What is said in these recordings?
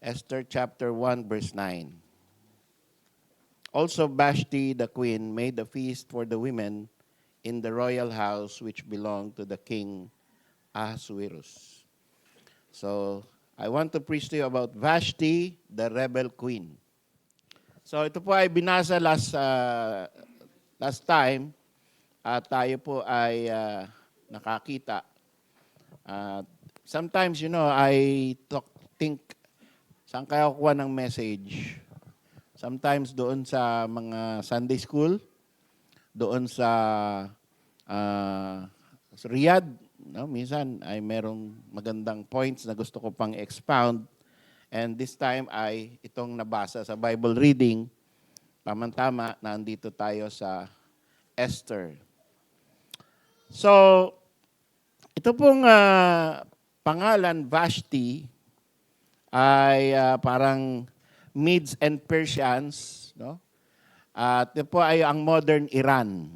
Esther chapter 1, verse 9. Also Vashti the queen made a feast for the women in the royal house which belonged to the king Ahasuerus. So, I want to preach to you about Vashti, the rebel queen. So, ito po ay binasa last time at tayo po ay nakakita. Sometimes, I think, saan kaya kukuha ng message? Sometimes doon sa mga Sunday school, doon sa Riyadh, no? Minsan ay merong magandang points na gusto ko pang expound. And this time ay itong nabasa sa Bible reading, tama-tama na andito tayo sa Esther. So, ito pong pangalan, Vashti, ay parang Medes and Persians, no? At ito po ay ang modern Iran,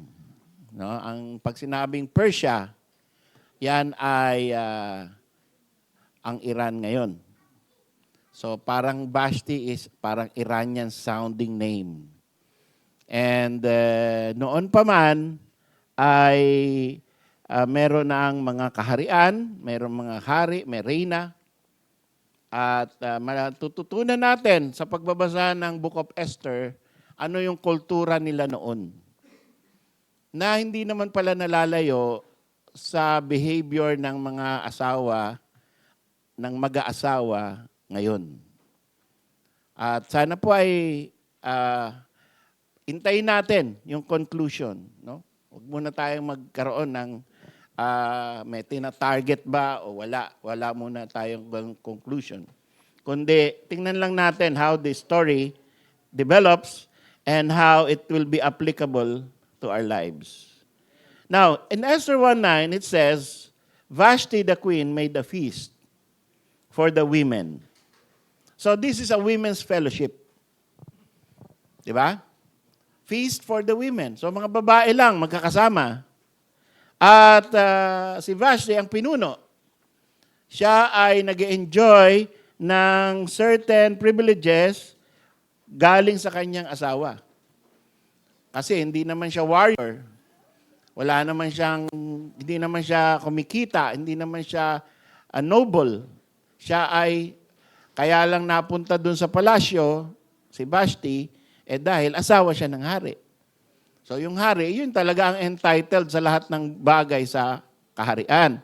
no? Ang pag sinabing Persia, yan ay ang Iran ngayon. So parang Vashti is parang Iranian sounding name. And noon pa man ay meron na ang mga kaharian, meron mga hari, may reyna. At matututunan natin sa pagbabasa ng Book of Esther, ano yung kultura nila noon. Na hindi naman pala nalalayo sa behavior ng mga asawa, ng mag-aasawa ngayon. At sana po ay intayin natin yung conclusion. No? Huwag muna tayong magkaroon ng may tina-target ba o wala. Wala muna tayong conclusion. Kundi tingnan lang natin how the story develops and how it will be applicable to our lives. Now, in Esther 1:9, it says, Vashti the queen made a feast for the women. So this is a women's fellowship. Di ba? Feast for the women. So mga babae lang magkakasama. At si Vashti ang pinuno. Siya ay nag-enjoy ng certain privileges galing sa kanyang asawa. Kasi hindi naman siya warrior. Hindi naman siya kumikita, hindi naman siya noble. Siya ay, kaya lang napunta dun sa palasyo, si Vashti, dahil asawa siya ng hari. So yung hari, yun talaga ang entitled sa lahat ng bagay sa kaharian.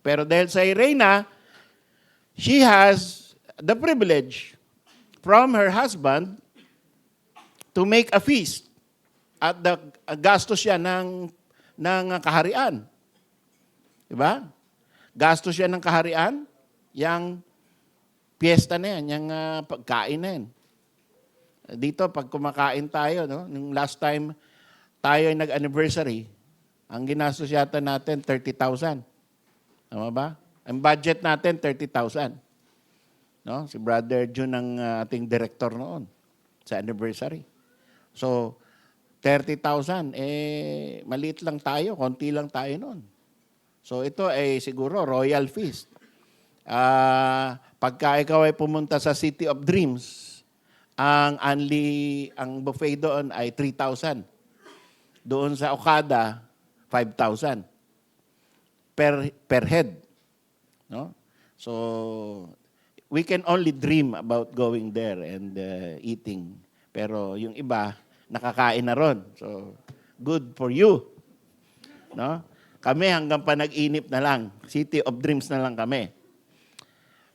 Pero dahil sa Irena, she has the privilege from her husband to make a feast at the gastos siya ng kaharian. Diba? Gastos siya ng kaharian, yung piyesta na yan, yung pagkain na yan. Dito, pag kumakain tayo, no? Nung last time tayo ay nag-anniversary, ang ginastos yata natin, 30,000. Tama ba? Ang budget natin, 30,000. No? Si Brother Jun ang ating director noon sa anniversary. So, 30,000, maliit lang tayo, konti lang tayo noon. So, ito ay siguro royal feast. Pagka ikaw ay pumunta sa City of Dreams, ang buffet doon ay 3,000. Doon sa Okada, 5,000 per head. No? So, we can only dream about going there and eating. Pero yung iba, nakakain na ron. So, good for you. No? Kami hanggang panag-inip na lang. City of Dreams na lang kami.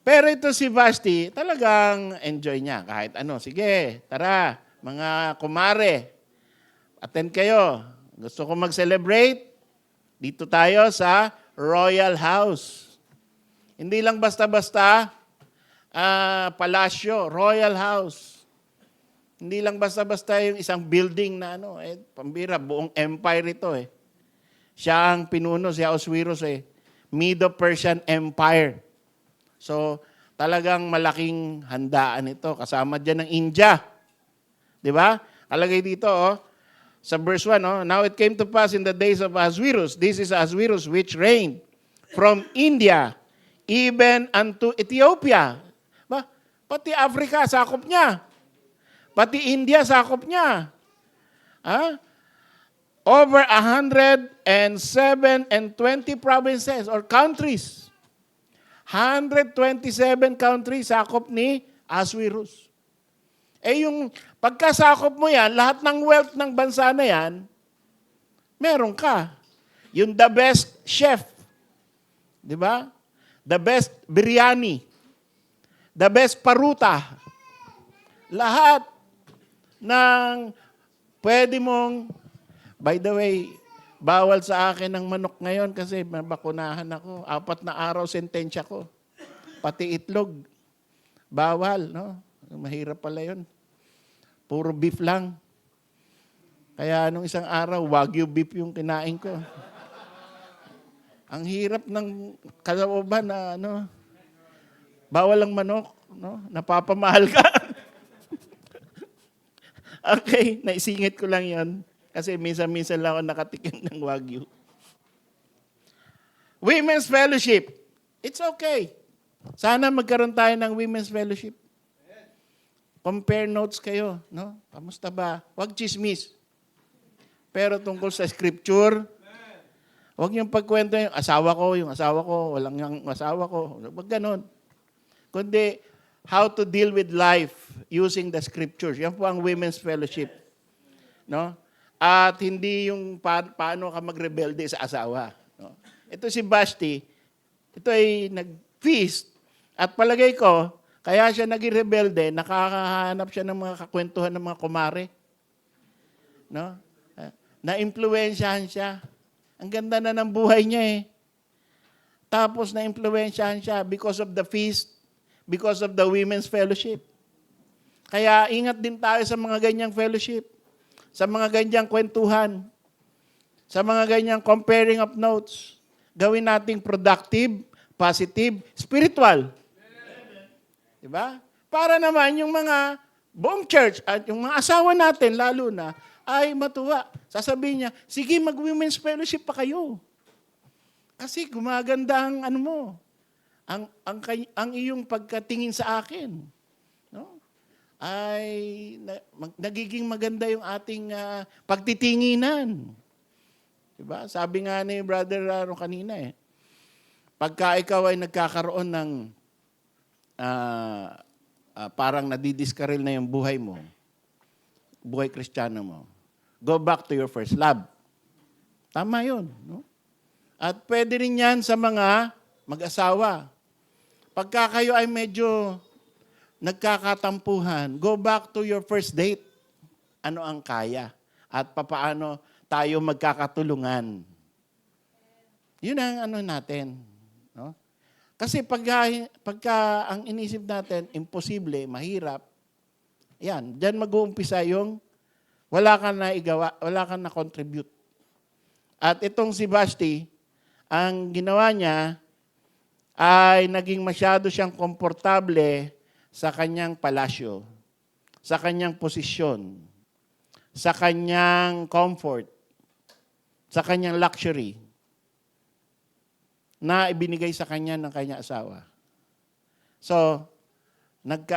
Pero ito si Vashti, talagang enjoy niya. Kahit ano, sige, tara, mga kumare, attend kayo. Gusto ko mag-celebrate? Dito tayo sa Royal House. Hindi lang basta-basta palasyo, Royal House. Hindi lang basta-basta yung isang building na pambira, buong empire ito Siya ang pinuno, si Ahasuerus Medo-Persian Empire. So, talagang malaking handaan ito. Kasama dyan ng India. Di ba? Kalagay dito, sa verse 1, Now it came to pass in the days of Ahasuerus, this is Ahasuerus which reigned from India even unto Ethiopia. Ba? Pati Africa, sakop niya. Pati India, sakop niya. Ah? Over 107 and 20 provinces or countries. 127 countries sakop ni Ahasuerus. Yung pagkasakop mo yan, lahat ng wealth ng bansa na yan, meron ka. Yung the best chef, di ba? The best biryani, the best paruta, lahat ng pwede mong, by the way, bawal sa akin ng manok ngayon kasi bakunahan ako. 4 na araw sentensya ko. Pati itlog. Bawal, no? Mahirap pala yun. Puro beef lang. Kaya nung isang araw, Wagyu beef yung kinain ko. Ang hirap ng kalooban na bawal ang manok, no? Napapamahal ka. Okay, naisingit ko lang yon. Kasi minsan-minsan lang ako nakatikim ng Wagyu. Women's Fellowship. It's okay. Sana magkaroon tayo ng Women's Fellowship. Compare notes kayo, no? Kamusta ba? Huwag chismis. Pero tungkol sa scripture, huwag yung pagkwento yung asawa ko, walang yung asawa ko. Huwag ganun. Kundi, how to deal with life using the scriptures. Yan po ang Women's Fellowship. No? At hindi yung paano ka magrebelde sa asawa. No? Ito si Vashti, ito ay nag-feast. At palagay ko, kaya siya naging rebelde, nakakahanap siya ng mga kakwentuhan ng mga kumare. No? Na-impluwensyahan siya. Ang ganda na ng buhay niya eh. Tapos na-impluwensyahan siya because of the feast, because of the Women's Fellowship. Kaya ingat din tayo sa mga ganyang fellowship, sa mga ganyang kwentuhan, sa mga ganyang comparing of notes. Gawin nating productive, positive, spiritual. Diba? Para naman yung mga buong church at yung mga asawa natin, lalo na, ay matuwa. Sasabihin niya, sige, mag-women's fellowship pa kayo. Kasi gumaganda ang ang iyong pagkatingin sa akin. No? Ay nagiging maganda yung ating pagtitinginan. Diba? Sabi nga ni Brother kanina pagka ikaw ay nagkakaroon ng parang nadidiskaril na yung buhay mo, buhay Kristiyano mo, go back to your first love. Tama yun. No? At pwede rin yan sa mga mag-asawa. Pagka kayo ay medyo nagkakatampuhan, go back to your first date. Ano ang kaya? At papaano tayo magkakatulungan? Yun ang natin. No? Kasi pagka ang inisip natin, imposible, mahirap, yan, dyan mag-uumpisa yung wala ka na igawa, wala ka na contribute. At itong si Vashti, ang ginawa niya ay naging masyado siyang komportable sa kanyang palasyo, sa kanyang posisyon, sa kanyang comfort, sa kanyang luxury na ibinigay sa kanya ng kanyang asawa. So,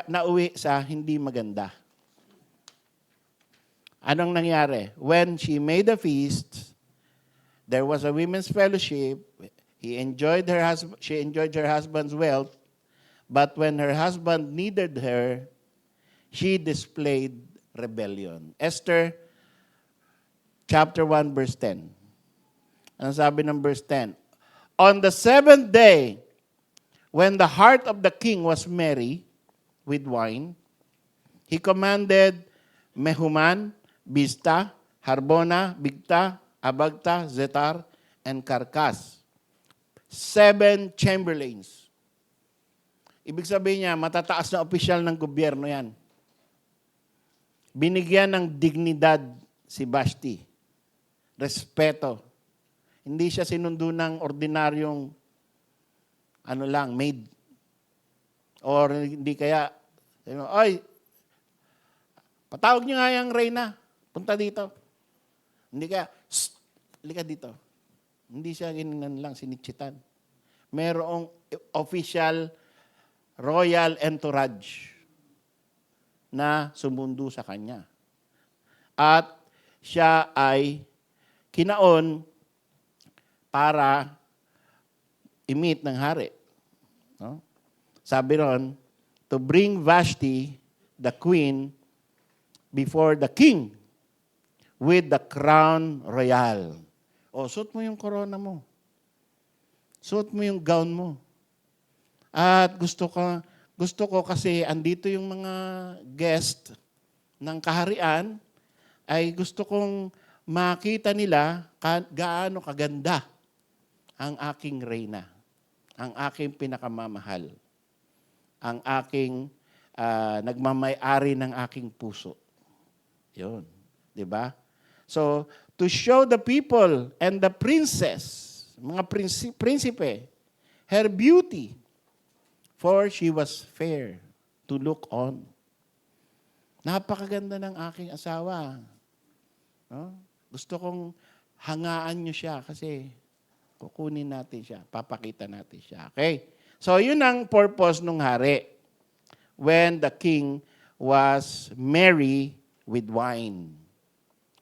nauwi sa hindi maganda. Anong nangyari? When she made a feast, there was a women's fellowship. She enjoyed her husband's wealth, but when her husband needed her, she displayed rebellion. Esther chapter 1 verse 10. Ano sabi ng verse 10? On the 7th day, when the heart of the king was merry with wine, he commanded Mehuman, Biztha, Harbona, Bigtha, Abagtha, Zetar, and Karkas. 7 chamberlains. Ibig sabihin niya, matataas na opisyal ng gobyerno yan. Binigyan ng dignidad si Vashti. Respeto. Hindi siya sinundo ng ordinaryong maid. Or hindi kaya, oy, patawag niyo nga yung Reyna, punta dito. Hindi kaya, halika dito. Hindi siya ganyan lang, sinitsitan. Merong official royal entourage. na sumundo sa kanya. At siya ay kinaon para i-meet ng hari. No? Sabi ron, to bring Vashti, the queen, before the king with the crown royal. O, suot mo yung corona mo. Suot mo yung gown mo. At gusto ko kasi andito yung mga guest ng kaharian, ay gusto kong makita nila gaano kaganda ang aking reyna, ang aking pinakamamahal, ang aking nagmamay-ari ng aking puso. Yun, di ba? So, to show the people and the princess, mga prinsipe, her beauty, for she was fair to look on. Napakaganda ng aking asawa. No? Gusto kong hangaan nyo siya kasi kukunin natin siya, papakita natin siya. Okay? So, yun ang purpose ng hari when the king was merry with wine.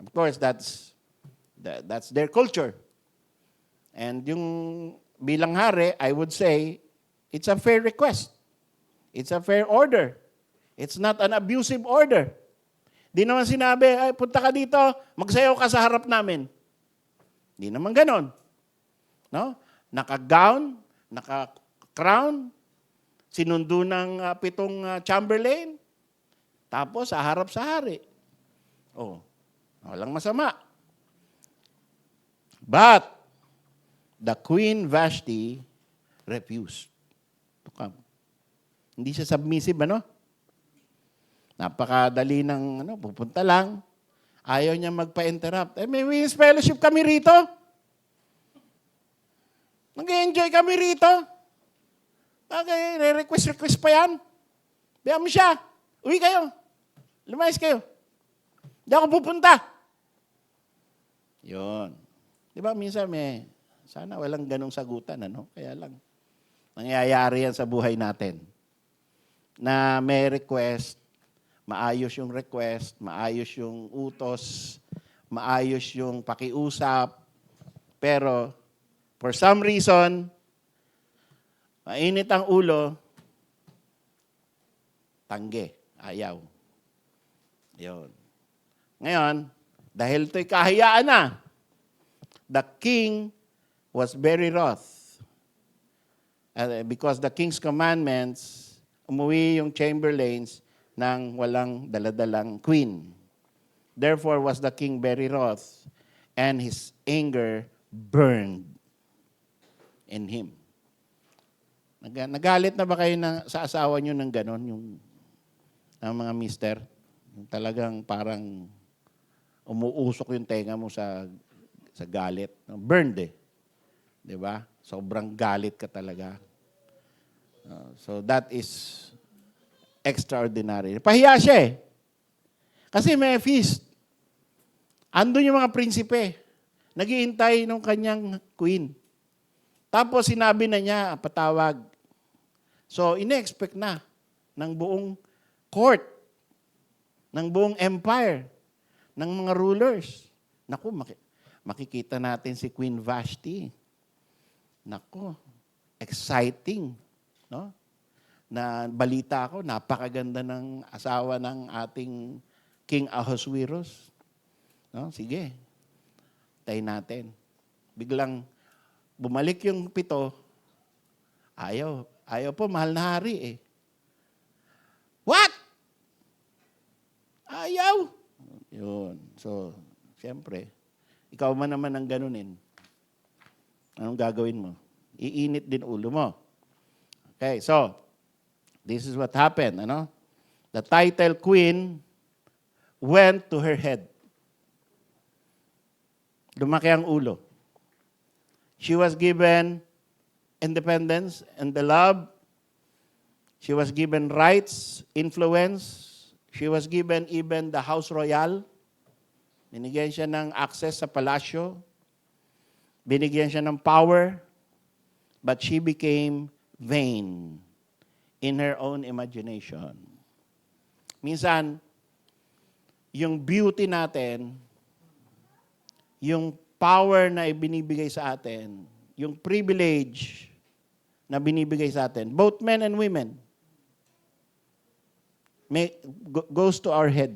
Of course, that's their culture. And yung bilang hari, I would say, it's a fair request. It's a fair order. It's not an abusive order. Di naman sinabi, ay, punta ka dito, magsayaw ka sa harap namin. Di naman ganon. No? Naka-gown, naka-crown, sinundo ng 7 chamberlain, tapos sa harap sa hari. Oh, walang masama. But, the Queen Vashti refused to come. Hindi siya submissive, ano? Napakadali ng, pupunta lang. Ayaw niya magpa-interrupt. May women's fellowship kami rito. Nag-enjoy kami rito. Okay, request pa yan. Biyan mo siya. Uwi kayo. Lumayas kayo. Hindi ako pupunta. Yun. Di ba, minsan sana walang ganong sagutan, ano? Kaya lang, nangyayari yan sa buhay natin. Na may request, maayos yung request, maayos yung utos, maayos yung pakiusap, pero for some reason, mainit ang ulo, tangge, ayaw. Yun. Ngayon, dahil ito'y kahiyaan na, the king was very wroth. Because the king's commandments, umuwi yung chamberlains ng walang daladalang queen. Therefore was the king very wroth, and his anger burned in him. Nagalit na ba kayo sa asawa nyo ng ganon, ang mga mister? Yung talagang parang umuusok yung tenga mo sa galit. Burned eh. Di ba? Sobrang galit ka talaga. So that is extraordinary. Pahiya siya eh. Kasi may feast. Andun yung mga prinsipe. Naghihintay ng kanyang queen. Tapos sinabi na niya, patawag. So, ine-expect na ng buong court, ng buong empire, ng mga rulers. Naku, makikita natin si Queen Vashti. Naku, exciting. No? Na balita ako, napakaganda ng asawa ng ating King Ahasuerus. No? Sige, tayo natin. Biglang bumalik yung 7, ayaw po, mahal na hari eh. What? Ayaw. Yun. So, siyempre, ikaw man naman ang ganunin. Anong gagawin mo? Iinit din ulo mo. Okay, so, this is what happened, ano? The title queen went to her head. Lumaki ang ulo. She was given independence and the love. She was given rights, influence. She was given even the house royal. Binigyan siya ng access sa palasyo. Binigyan siya ng power. But she became vain in her own imagination. Minsan, yung beauty natin, yung power na ibinibigay sa atin, yung privilege na binibigay sa atin, both men and women, goes to our head.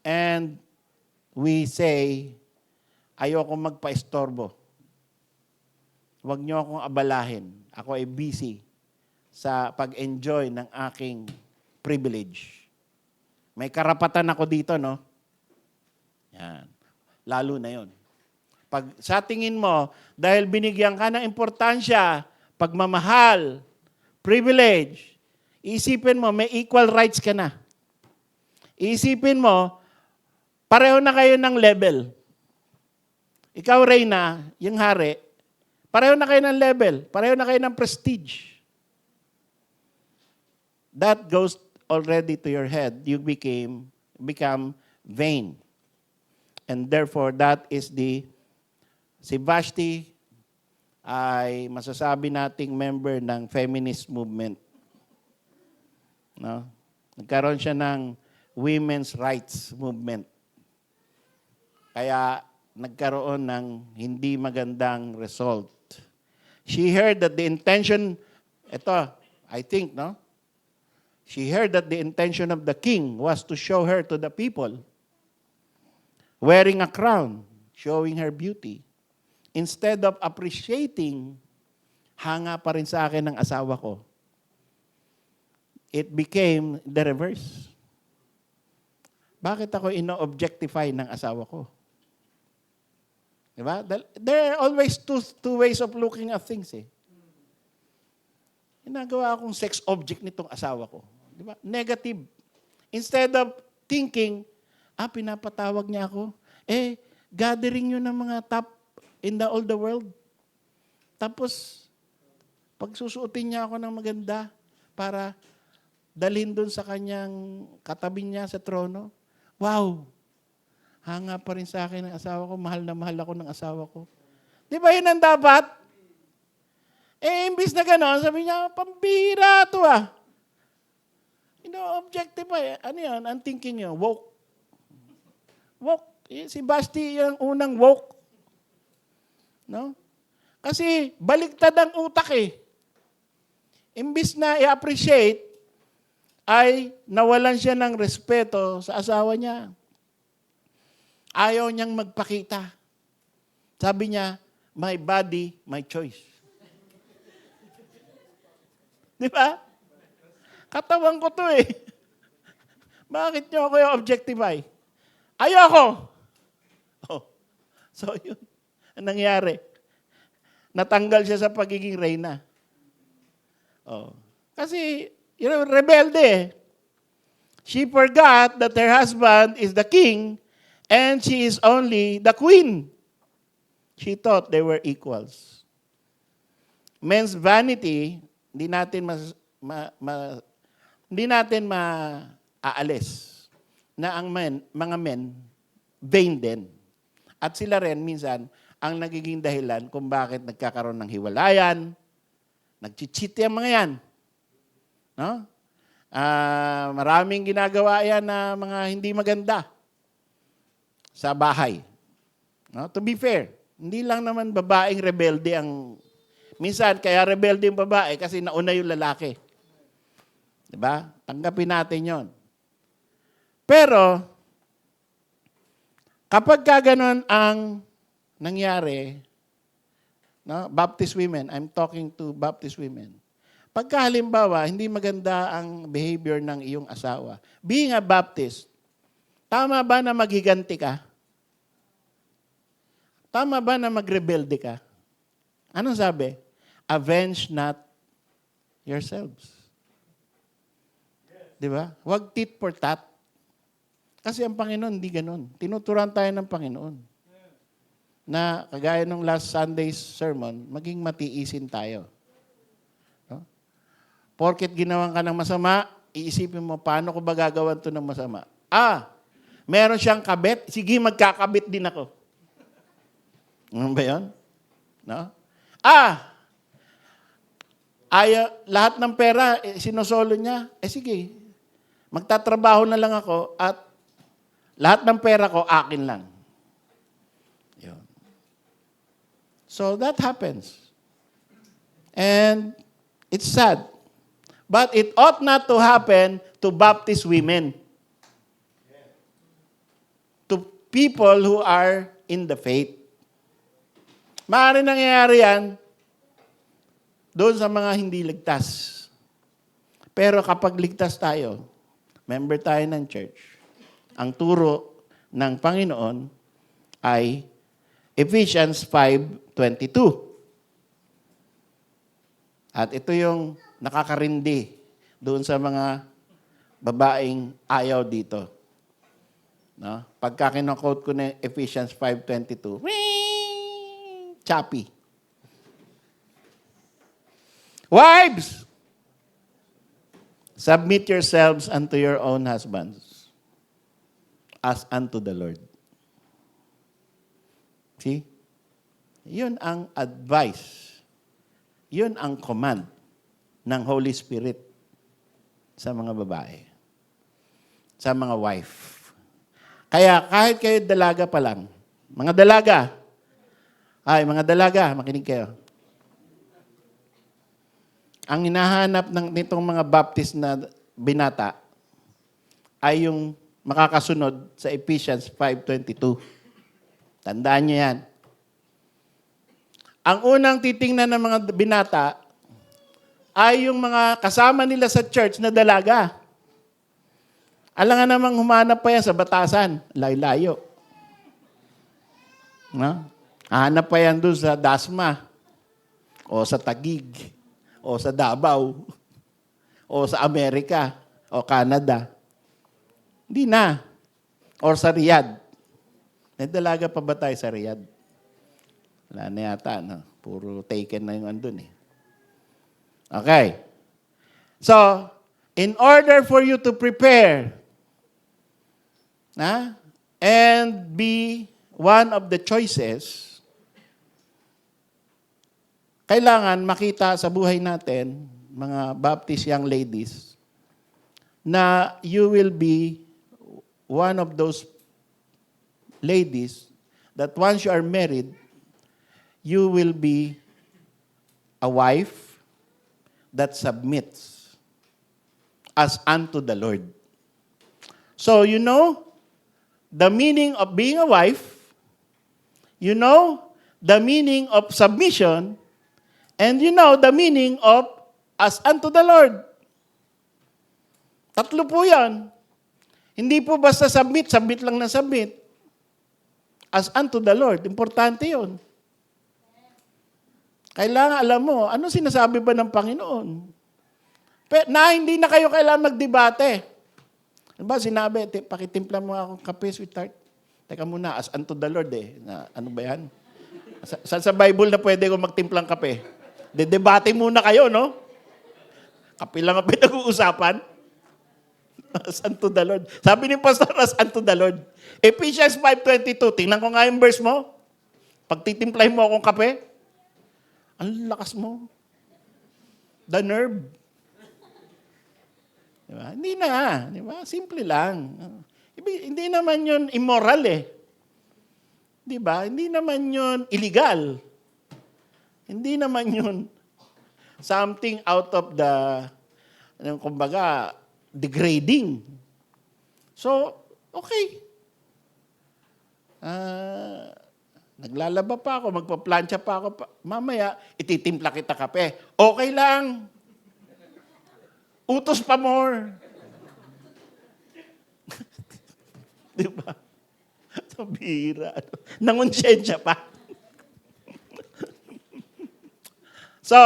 And we say, ayoko magpa-estorbo. Huwag niyo akong abalahin. Ako ay busy sa pag-enjoy ng aking privilege. May karapatan ako dito, no? Yan. Lalo na yon. Pag sa tingin mo, dahil binigyan ka ng importansya, pagmamahal, privilege, isipin mo, may equal rights ka na. Isipin mo, pareho na kayo ng level. Ikaw, Reyna, yung hari, pareho na kayo ng level. Pareho na kayo ng prestige. That goes already to your head. You become vain. And therefore, that is si Vashti ay masasabi nating member ng feminist movement. No? Nagkaroon siya ng women's rights movement. Kaya nagkaroon ng hindi magandang result. She heard that the intention, I think, no? She heard that the intention of the king was to show her to the people, wearing a crown, showing her beauty. Instead of appreciating, hanga pa rin sa akin ng asawa ko. It became the reverse. Bakit ako ino-objectify ng asawa ko? Diba? There are always two ways of looking at things. Ginagawa akong sex object nitong asawa ko. Diba? Negative. Instead of thinking, pinapatawag niya ako. Gathering yun ng mga top in all the world. Tapos, pagsusuotin niya ako ng maganda para dalhin dun sa kanyang katabi niya sa trono. Wow! Hanga pa rin sa akin ng asawa ko. Mahal na mahal ako ng asawa ko. Di ba yun ang dapat? Imbis na gano'n, sabi niya, pambihira to Objective ano yan? Ang thinking niyo, woke. Woke. Si Basti yung unang woke. No? Kasi baligtad ang utak Imbis na i-appreciate, ay nawalan siya ng respeto sa asawa niya. Ayaw niyang magpakita. Sabi niya, my body, my choice. Di ba? Katawan ko to Bakit niyo ako yung objectify? Ayoko! So yun. Ang nangyari? Natanggal siya sa pagiging reyna. Kasi, rebelde She forgot that her husband is the king and she is only the queen. She thought they were equals. Men's vanity, hindi natin maaalis na ang mga men, vain din. At sila rin, minsan, ang nagiging dahilan kung bakit nagkakaroon ng hiwalayan, nag-cheat yung mga yan. No? Maraming ginagawa yan na mga hindi maganda sa bahay. No? To be fair, hindi lang naman babaeng rebelde ang... Minsan, kaya rebelde yung babae kasi nauna yung lalaki. Diba? Tanggapin natin yon. Pero, kapag ganun ang nangyari, no? Baptist women, I'm talking to Baptist women. Pagka halimbawa, hindi maganda ang behavior ng iyong asawa, being a Baptist, tama ba na maghiganti ka? Tama ba na magrebelde ka? Anong sabi? Avenge not yourselves. Di ba? Huwag tit for tat. Kasi ang Panginoon, hindi ganun. Tinuturan tayo ng Panginoon. Na kagaya ng last Sunday's sermon, maging matiisin tayo. No? Porket ginawan ka ng masama, iisipin mo, paano ko ba gagawan to ng masama? Meron siyang kabit, sige, magkakabit din ako. Ano ba yun? No? Lahat ng pera, sinusolo niya, sige, Magtatrabaho na lang ako at lahat ng pera ko akin lang. Yun. So that happens. And it's sad. But it ought not to happen to Baptist women. To people who are in the faith. Maaari nangyayari yan doon sa mga hindi ligtas. Pero kapag ligtas tayo, member tayo ng church, ang turo ng Panginoon ay Ephesians 5:22. At ito yung nakakarindi doon sa mga babaeng ayaw dito. No? Pagka kinakot ko na Ephesians 5:22, choppy. Wives, submit yourselves unto your own husbands as unto the Lord. See? Yun ang advice. Yun ang command ng Holy Spirit sa mga babae. Sa mga wife. Kaya kahit kayo dalaga pa lang, mga dalaga, makinig kayo. Ang hinahanap nitong mga Baptist na binata ay yung makakasunod sa Ephesians 5:22. Tandaan niyo yan. Ang unang titingnan ng mga binata ay yung mga kasama nila sa church na dalaga. Alangan namang humanap pa yan sa batasan. Layo-layo. No? Hanap pa yan doon sa Dasma o sa Taguig o sa Davao, o sa Amerika, o Canada. Hindi na. Or sa Riyadh. May dalaga pa ba tayo sa Riyadh? Wala na yata, no? Puro taken na yung andun eh. Okay. So, in order for you to prepare, and be one of the choices, kailangan makita sa buhay natin, mga Baptist young ladies, na you will be one of those ladies that once you are married, you will be a wife that submits as unto the Lord. So you know the meaning of being a wife, you know the meaning of submission, and you know the meaning of as unto the Lord. Tatlo po yan. Hindi po basta submit lang na submit. As unto the Lord. Importante yun. Kailangan alam mo, ano sinasabi ba ng Panginoon? Na hindi na kayo kailangan magdebate. Ano ba sinabi, pakitimpla mo akong kape, sweetheart. Teka muna, as unto the Lord ano ba yan? Sa Bible na pwede ko magtimplang kape? Debate muna kayo, no? Kape lang ang pinag-uusapan. As unto the Lord. Sabi ni Pastor, as unto the Lord. Ephesians 5:22, tingnan ko nga yung verse mo. Pag titimplahin mo akong kape, ang lakas mo. The nerve. Diba? Hindi na. Diba? Simple lang. Hindi naman yun immoral eh. Diba? Hindi naman yun illegal. Hindi naman yun something out of the, kumbaga, degrading. So, okay. Naglalaba pa ako, magpa-plancha pa ako. Mamaya, ititimpla kita kape. Okay lang. Utos pa more. Diba? Sabira. Nangonsensya pa. So,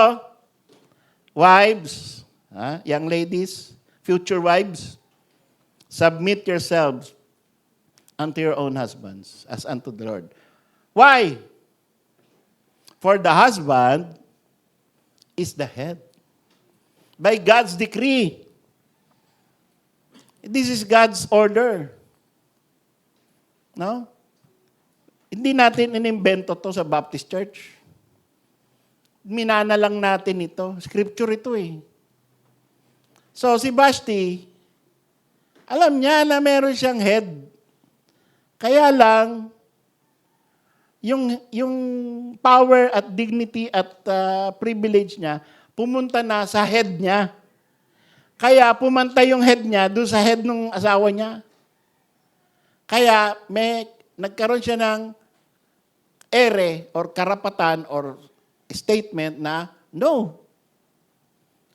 wives, young ladies, future wives, submit yourselves unto your own husbands as unto the Lord. Why? For the husband is the head. By God's decree. This is God's order. No? Hindi natin inimbento to sa Baptist Church. Minana lang natin ito. Scripture ito eh. So, si Vashti, Alam niya na meron siyang head. Kaya lang, yung power at dignity at privilege niya, pumunta na sa head niya. Kaya pumantay yung head niya doon sa head ng asawa niya. Kaya nagkaroon siya ng ere or karapatan or statement na, no,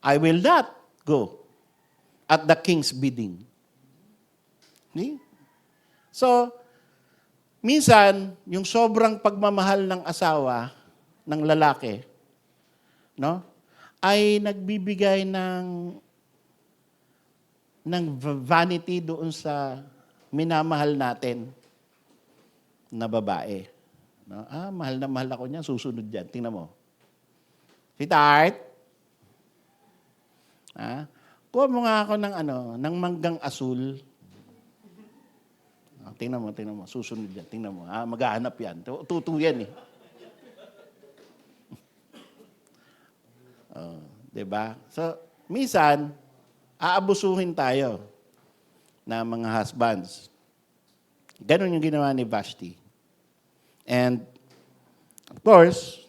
I will not go at the king's bidding. So, minsan, yung sobrang pagmamahal ng asawa, ng lalaki, no, ay nagbibigay ng vanity doon sa minamahal natin na babae. No? Mahal na mahal ako niya, susunod yan. Tingnan mo. Sweetheart, kuha mo nga ako ng manggang asul. Tingnan mo, susunod yan. Tingnan mo, maghahanap yan. Tutu yan eh. Diba? So, minsan, aabusuhin tayo na mga husbands. Ganon yung ginawa ni Vashti. And, of course,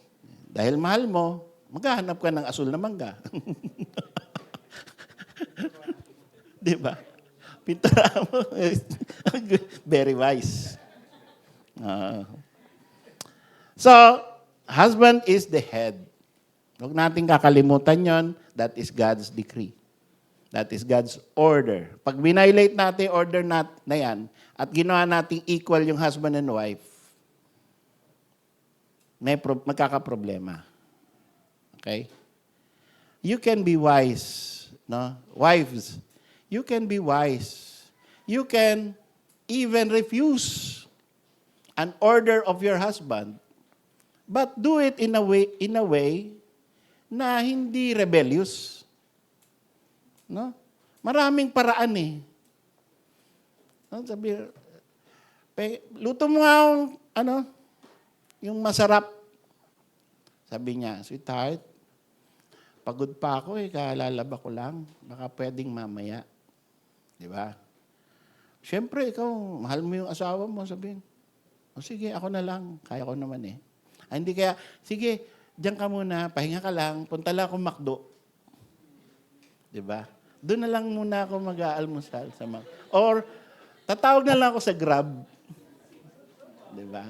dahil mahal mo, maghahanap ka ng asul na mangga. Diba? Pintura mo. Very wise. So, husband is the head. Huwag natin kakalimutan yon. That is God's decree. That is God's order. Pag binilate natin order na yan, at ginawa natin equal yung husband and wife, magkakaproblema. Okay? You can be wise. No? Wives, you can be wise. You can even refuse an order of your husband, but do it in a way na hindi rebellious. No? Maraming paraan eh. No? Sabi, luto mo nga yung masarap. Sabi niya, sweetheart, pagod pa ako kalalaba ko lang. Baka pwedeng mamaya. Di ba? Siyempre, ikaw, mahal mo yung asawa mo, sabihin. O sige, ako na lang. Kaya ko naman eh. Hindi kaya, sige, diyan ka muna, pahinga ka lang, punta lang akong McDo. Di ba? Doon na lang muna ako mag-aalmusal sa McDo. Or, tatawag na lang ako sa Grab. Di ba?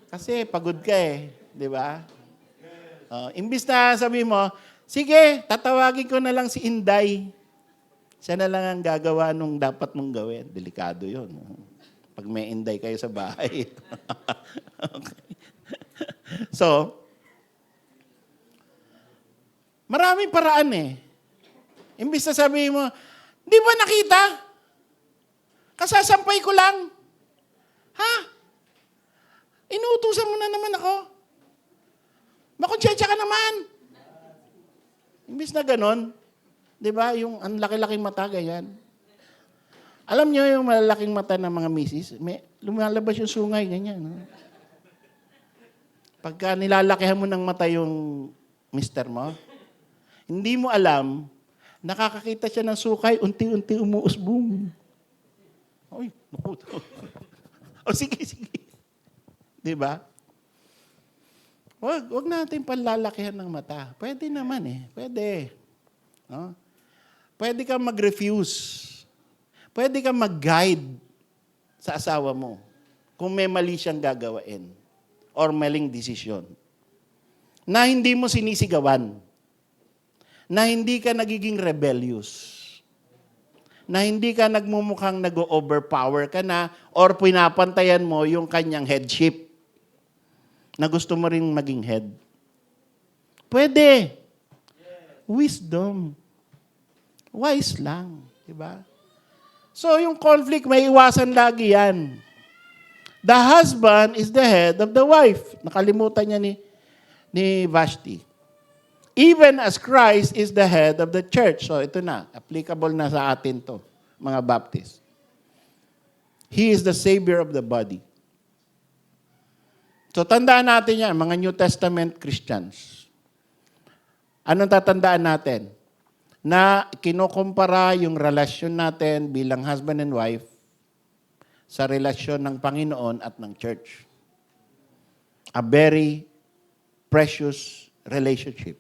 Kasi pagod ka eh. Di ba? Imbis na sabi mo, sige, tatawagin ko na lang si Inday. Siya na lang ang gagawa nung dapat mong gawin. Delikado yun. Pag may Inday kayo sa bahay. Okay. So, maraming paraan eh. Imbis na sabihin mo, di ba nakita? Kasasampay ko lang. Ha? Inuutusan mo na naman ako. Makonsyensya ka naman. Imbis na ganon, di ba, yung ang laki-laking mata, ganyan. Alam niyo yung malalaking mata ng mga misis, lumalabas yung sungay, ganyan. No? Pagka nilalakihan mo ng mata yung mister mo, hindi mo alam, nakakakita siya ng sukay, unti-unti umuusbong. Ay, naku. O sige. Di ba? Wag natin panlalakihan ng mata. Pwede naman eh. Pwede. No? Pwede kang mag-refuse. Pwede kang mag-guide sa asawa mo kung may mali siyang gagawain or maling desisyon. Na hindi mo sinisigawan. Na hindi ka nagiging rebellious. Na hindi ka nagmumukhang nag-overpower ka na or pinapantayan mo yung kanyang headship na gusto mo rin maging head. Pwede. Wisdom. Wise lang. Diba? So, yung conflict, may iwasan lagi yan. The husband is the head of the wife. Nakalimutan niya ni Vashti. Even as Christ is the head of the church. So, ito na. Applicable na sa atin to, mga Baptist. He is the Savior of the body. So, tandaan natin yan, mga New Testament Christians. Anong tatandaan natin? na kinukumpara yung relasyon natin bilang husband and wife sa relasyon ng Panginoon at ng church. A very precious relationship.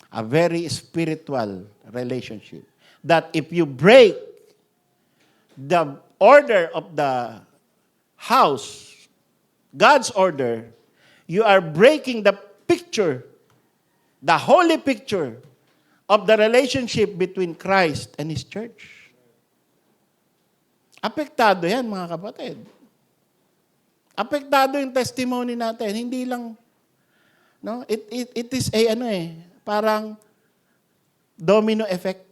A very spiritual relationship. That if you break the order of the house, God's order, you are breaking the picture, the holy picture of the relationship between Christ and His church. Apektado yan, mga kapatid. Apektado yung testimony natin. Hindi lang, no? It is a, parang domino effect.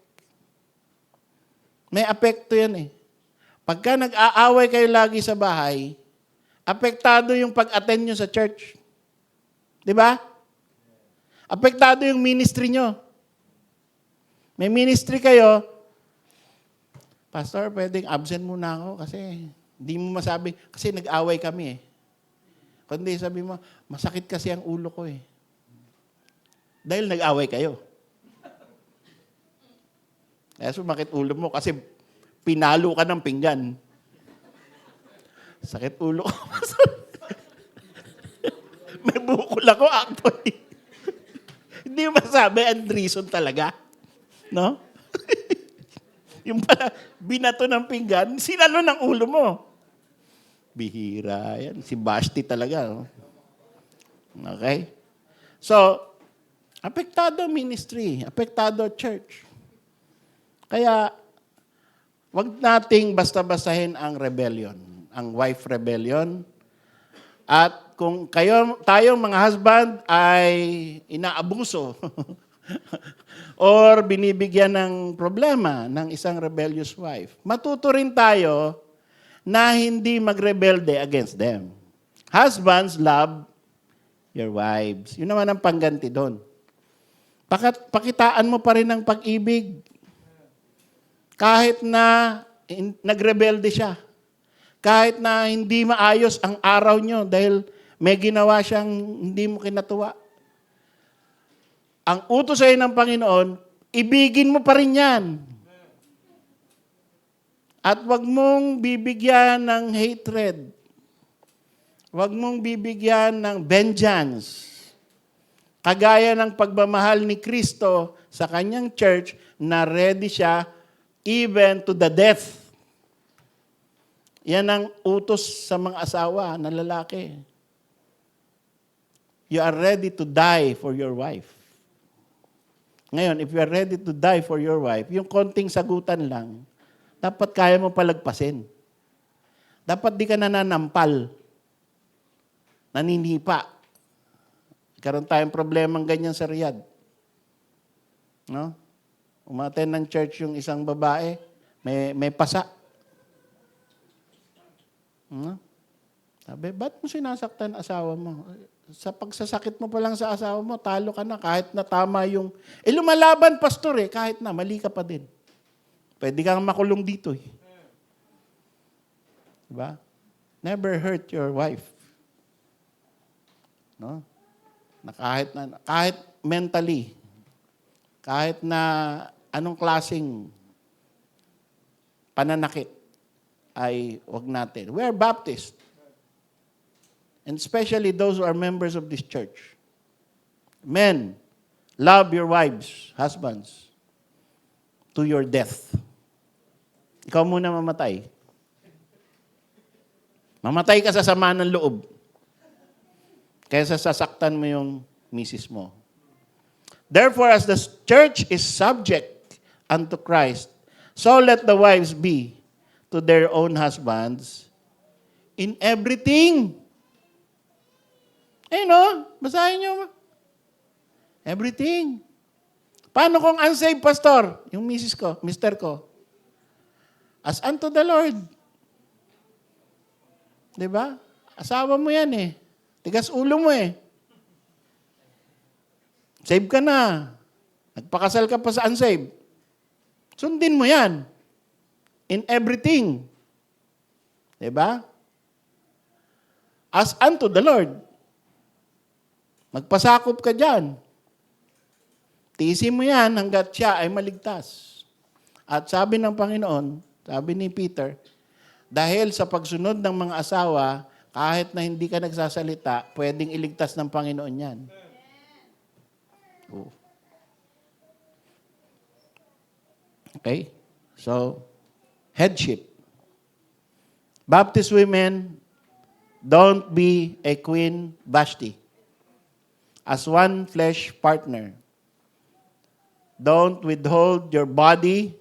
May apekto yan eh. Pagka nag-aaway kayo lagi sa bahay, apektado yung pag-attend nyo sa church. Di ba? Apektado yung ministry nyo. May ministry kayo, Pastor, pwedeng absent muna ako kasi hindi mo masabi, kasi nag-away kami eh. Kundi sabi mo, masakit kasi ang ulo ko eh. Dahil nag-away kayo. Kaya sumakit ulo mo kasi pinalo ka ng pinggan. Sakit ulo ko. May bukol ako actually. Hindi mo masabi ang reason talaga. No? Yung pala, binato ng pinggan, sinalo ng ulo mo. Bihira yan. Si Basti talaga. No? Okay? So, apektado ministry, apektado church. Kaya, wag nating basta-basahin ang rebellion, ang wife rebellion. At kung tayong mga husband ay inaabuso or binibigyan ng problema ng isang rebellious wife, matuto rin tayo na hindi magrebelde against them. Husbands, love your wives. Yun naman ang pangganti doon. Pakitaan mo pa rin ng pag-ibig. Kahit na nagrebelde siya. Kahit na hindi maayos ang araw nyo dahil may ginawa siyang hindi mo kinatuwa. Ang utos sa'yo ng Panginoon, ibigin mo pa rin yan. At wag mong bibigyan ng hatred. Wag mong bibigyan ng vengeance. Kagaya ng pagmamahal ni Kristo sa kanyang church na ready siya even to the death. Yan ang utos sa mga asawa na lalaki. You are ready to die for your wife. Ngayon, if you are ready to die for your wife, yung konting sagutan lang, dapat kaya mo palagpasin. Dapat di ka nananampal. Naninipa. Karoon tayong problemang ganyan sa Riyadh. No? Umaten ng church yung isang babae, may pasa. No? Sabi, ba't mo sinasaktan asawa mo? Sa pagsasakit mo pa lang sa asawa mo, talo ka na kahit na tama yung... lumalaban, pastor kahit na, mali ka pa din. Pwede kang makulong dito Diba? Never hurt your wife. No? Na kahit mentally, kahit na anong klaseng pananakit ay wag natin. We are Baptist. And especially those who are members of this church. Men, love your wives, husbands, to your death. Ikaw muna mamatay. Mamatay ka sa sama ng loob. Kaysa sasaktan mo yung misis mo. Therefore, as the church is subject unto Christ, so let the wives be to their own husbands in everything. Basahin nyo. Everything. Paano kung unsaved pastor? Yung misis ko, mister ko. As unto the Lord. Diba? Asawa mo yan Tigas ulo mo Save ka na. Nagpakasal ka pa sa unsaved. Sundin mo yan. In everything. Diba? As unto the Lord. Magpasakop ka dyan. Tiisin mo yan hanggat siya ay maligtas. At sabi ng Panginoon, sabi ni Peter, dahil sa pagsunod ng mga asawa, kahit na hindi ka nagsasalita, pwedeng iligtas ng Panginoon yan. Oh. Okay? So, headship. Baptist women, don't be a Queen Vashti. As one flesh partner. Don't withhold your body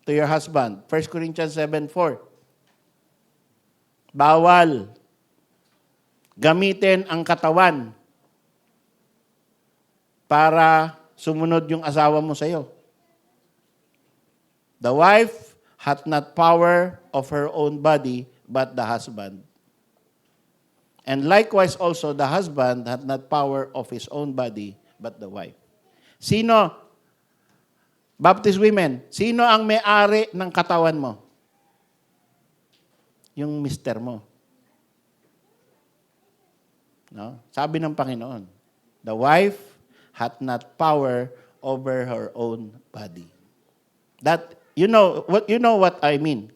to your husband. 1 Corinthians 7:4. Bawal gamitin ang katawan para sumunod yung asawa mo sa iyo. The wife hath not power of her own body, but the husband. And likewise also, the husband hath not power of his own body, but the wife. Sino, Baptist women, sino ang may-ari ng katawan mo? Yung mister mo. No? Sabi ng Panginoon, the wife hath not power over her own body. That, you know what I mean.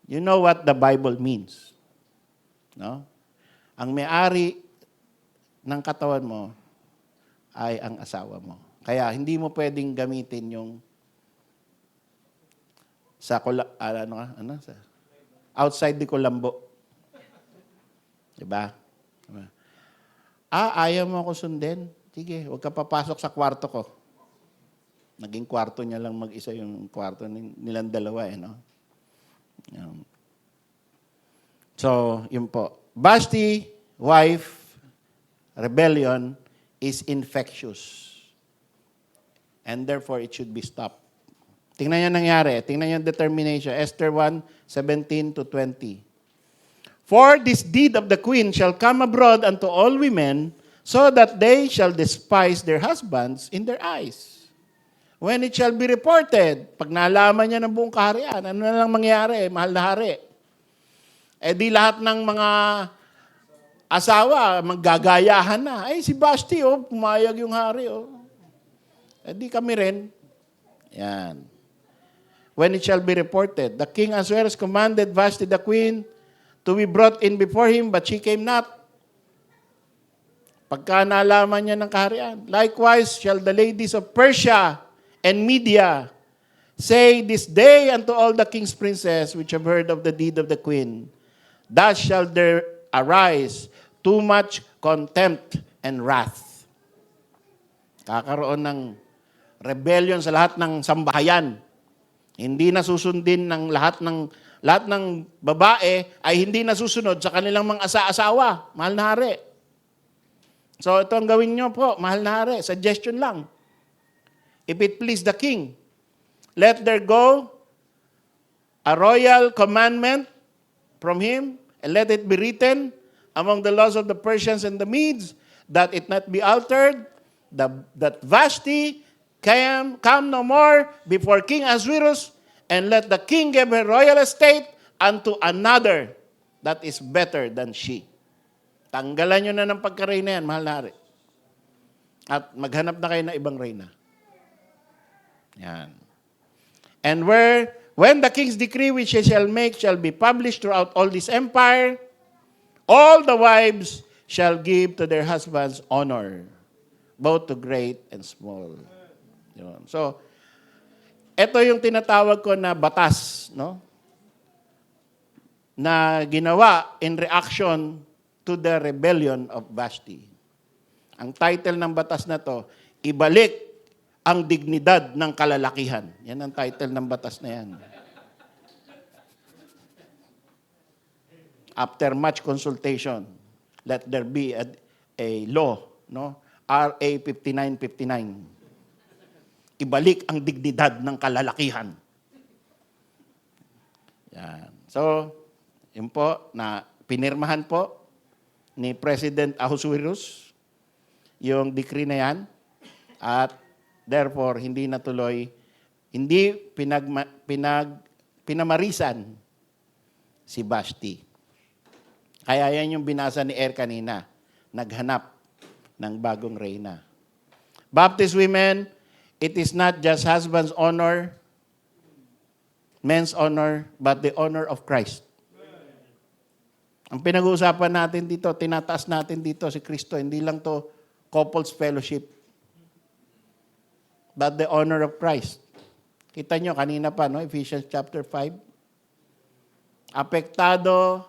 You know what the Bible means. No? Ang may-ari ng katawan mo ay ang asawa mo. Kaya hindi mo pwedeng gamitin yung sa outside the kulambo. Diba? Ayaw mo ako sundin? Sige, huwag ka papasok sa kwarto ko. Naging kwarto niya lang mag-isa yung kwarto nilang dalawa no? So, yun po. Vashti, wife, rebellion is infectious. And therefore, it should be stopped. Tingnan niyo nangyari. Tingnan niyo yung determination. Esther 1:17-20. For this deed of the queen shall come abroad unto all women, so that they shall despise their husbands in their eyes. When it shall be reported, pag nalaman niya ng buong kaharian, ano na lang mangyari, mahal na hari? Di lahat ng mga asawa, maggagayahan na. Si Vashti, pumayag yung hari, di kami rin. Yan. When it shall be reported, the king Ahasuerus commanded Vashti the queen to be brought in before him, but she came not. Pagka nalaman niya ng kaharian. Likewise, shall the ladies of Persia and Media say this day unto all the king's princes which have heard of the deed of the queen, thus shall there arise too much contempt and wrath. Kakaroon ng rebellion sa lahat ng sambahayan. Hindi na susundin ng lahat ng babae ay hindi nasusunod sa kanilang mga asa-asawa. Mahal na hari. So ito ang gawin nyo po, mahal na hari. Suggestion lang. If it please the king, let there go a royal commandment from him, and let it be written among the laws of the Persians and the Medes, that it not be altered, that Vashti come no more before King Ahasuerus, and let the king give her royal estate unto another that is better than she. Tanggalan nyo na ng pagkareyna yan, mahal na hari. At maghanap na kayo na ibang reyna. Yan. And when the king's decree which he shall make shall be published throughout all this empire, all the wives shall give to their husbands honor, both to great and small. Yun. So, ito yung tinatawag ko na batas, no? Na ginawa in reaction to the rebellion of Vashti. Ang title ng batas na to, ibalik ang dignidad ng kalalakihan. Yan ang title ng batas na yan. After much consultation, let there be a law, no? RA 5959. Ibalik ang dignidad ng kalalakihan. Yan. So, yun po, na pinirmahan po ni President Ahasuerus yung decree na yan. At therefore, hindi natuloy, hindi pinamarisan si Vashti. Kaya yan yung binasa ni Er kanina, naghanap ng bagong reyna. Baptist women, it is not just husband's honor, men's honor, but the honor of Christ. Ang pinag-uusapan natin dito, tinataas natin dito si Kristo, hindi lang to couples fellowship, but the honor of Christ. Kita nyo, kanina pa, no? Ephesians chapter 5. Apektado,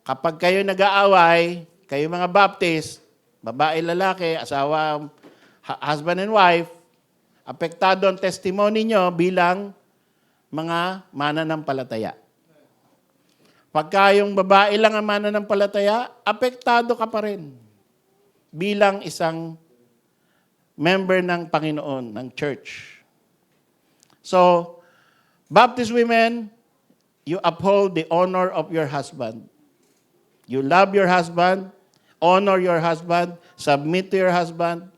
kapag kayo nag-aaway, kayo mga Baptist, babae, lalaki, asawa, husband and wife, apektado ang testimony nyo bilang mga mananampalataya. Pagka yung babae lang ang mananampalataya, apektado ka pa rin bilang isang member ng Panginoon, ng church. So, Baptist women, you uphold the honor of your husband. You love your husband, honor your husband, submit to your husband,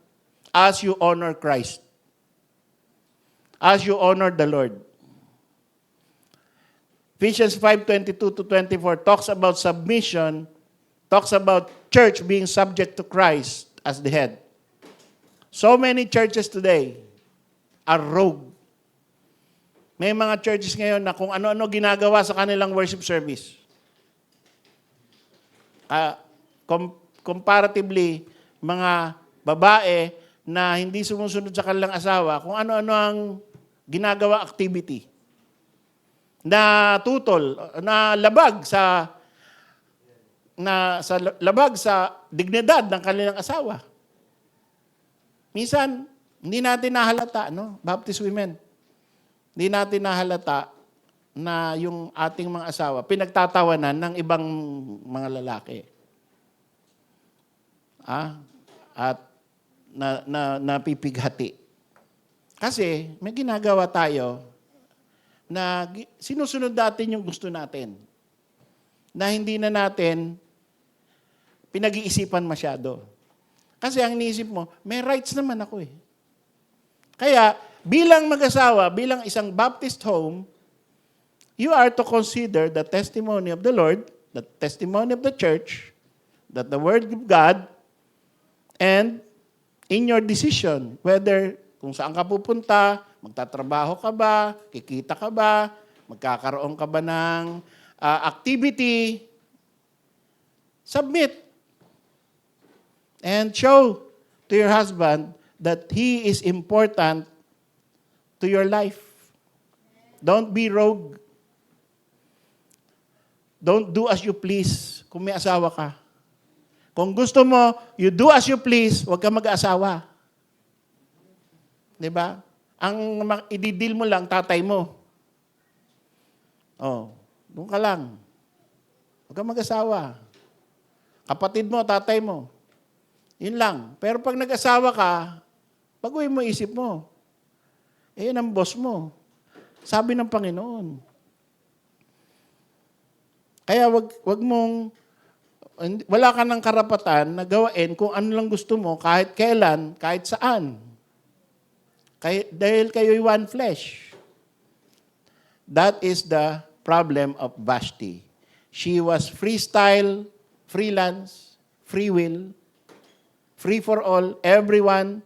as you honor Christ. As you honor the Lord. Ephesians 5:22-24 talks about submission, talks about church being subject to Christ as the head. So many churches today are rogue. May mga churches ngayon na kung ano-ano ginagawa sa kanilang worship service. Comparatively, mga babae na hindi sumusunod sa kanilang asawa, kung ano-ano ang ginagawa activity. Na tutol, na labag sa labag sa dignidad ng kanilang asawa. Minsan, hindi natin nahalata, no? Baptist women. Hindi natin nahalata na yung ating mga asawa pinagtatawanan ng ibang mga lalaki. At napipighati. Kasi may ginagawa tayo na sinusunod natin yung gusto natin. Na hindi na natin pinag-iisipan masyado. Kasi ang iniisip mo, may rights naman ako eh. Kaya, bilang mag-asawa, bilang isang Baptist home, you are to consider the testimony of the Lord, the testimony of the church, that the Word of God, and in your decision, whether kung saan ka pupunta, magtatrabaho ka ba, kikita ka ba, magkakaroon ka ba ng activity, submit. And show to your husband that he is important to your life. Don't be rogue. Don't do as you please kung may asawa ka. Kung gusto mo, you do as you please, huwag ka mag-asawa. Diba? Ang ididil mo lang, tatay mo. Oh, doon ka lang. Huwag ka mag-asawa. Kapatid mo, tatay mo. Yun lang. Pero pag nag-asawa ka, baguhin mo isip mo. Yun ang boss mo. Sabi ng Panginoon. Kaya wag mong, wala ka ng karapatan na gawain kung ano lang gusto mo, kahit kailan, kahit saan. Dahil kayo'y one flesh. That is the problem of Vashti. She was freestyle, freelance, free will, free for all, everyone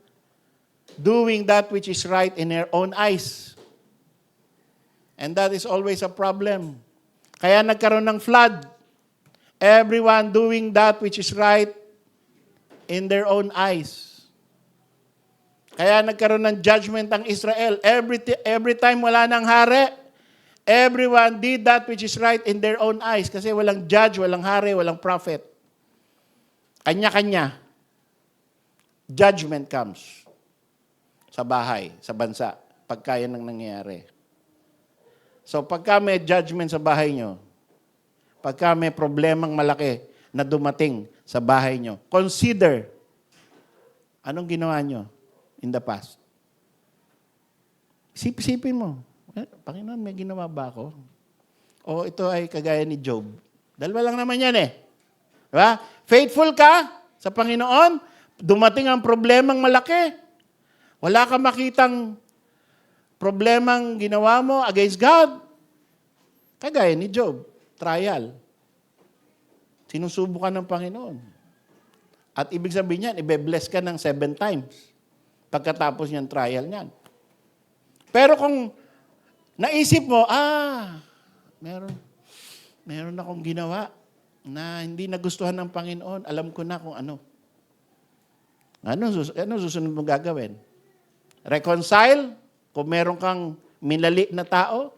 doing that which is right in her own eyes. And that is always a problem. Kaya nagkaroon ng flood. Everyone doing that which is right in their own eyes. Kaya nagkaroon ng judgment ang Israel. Every time wala nang hari, everyone did that which is right in their own eyes. Kasi walang judge, walang hari, walang prophet. Kanya-kanya. Judgment comes sa bahay, sa bansa, pagka yan ang nangyayari. So pagka may judgment sa bahay nyo, pagka may problemang malaki na dumating sa bahay nyo, consider anong ginawa nyo in the past. Isipin mo, Panginoon, may ginawa ba ako? O ito ay kagaya ni Job. Dalawa lang naman yan eh. Diba? Faithful ka sa Panginoon, dumating ang problemang malaki. Wala ka makitang problemang ginawa mo against God. Kagaya ni Job, trial. Sinusubukan ng Panginoon. At ibig sabihin niyan, ibe-bless ka ng 7 times. pagkatapos niyang trial niyan. Pero kung naisip mo, meron akong ginawa na hindi nagustuhan ng Panginoon, alam ko na kung ano. Ano susunod mo gagawin? Reconcile? Kung meron kang minali na tao?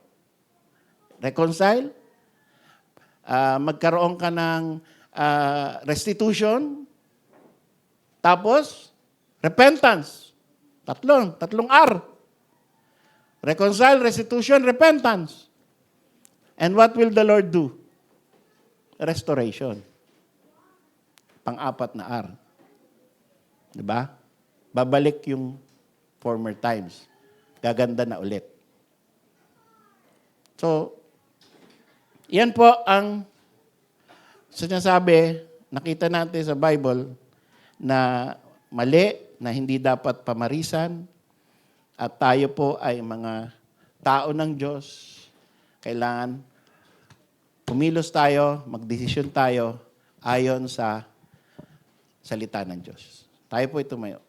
Reconcile? Magkaroon ka ng restitution? Tapos, repentance. Tatlong R. Reconcile, restitution, repentance. And what will the Lord do? Restoration. Pang-apat na R. Diba? Babalik yung former times. Gaganda na ulit. So, yan po ang sinasabi, nakita natin sa Bible, na mali, na hindi dapat pamarisan, at tayo po ay mga tao ng Diyos. Kailangan kumilos tayo, magdesisyon tayo ayon sa salita ng Diyos. Tayo po tumayo.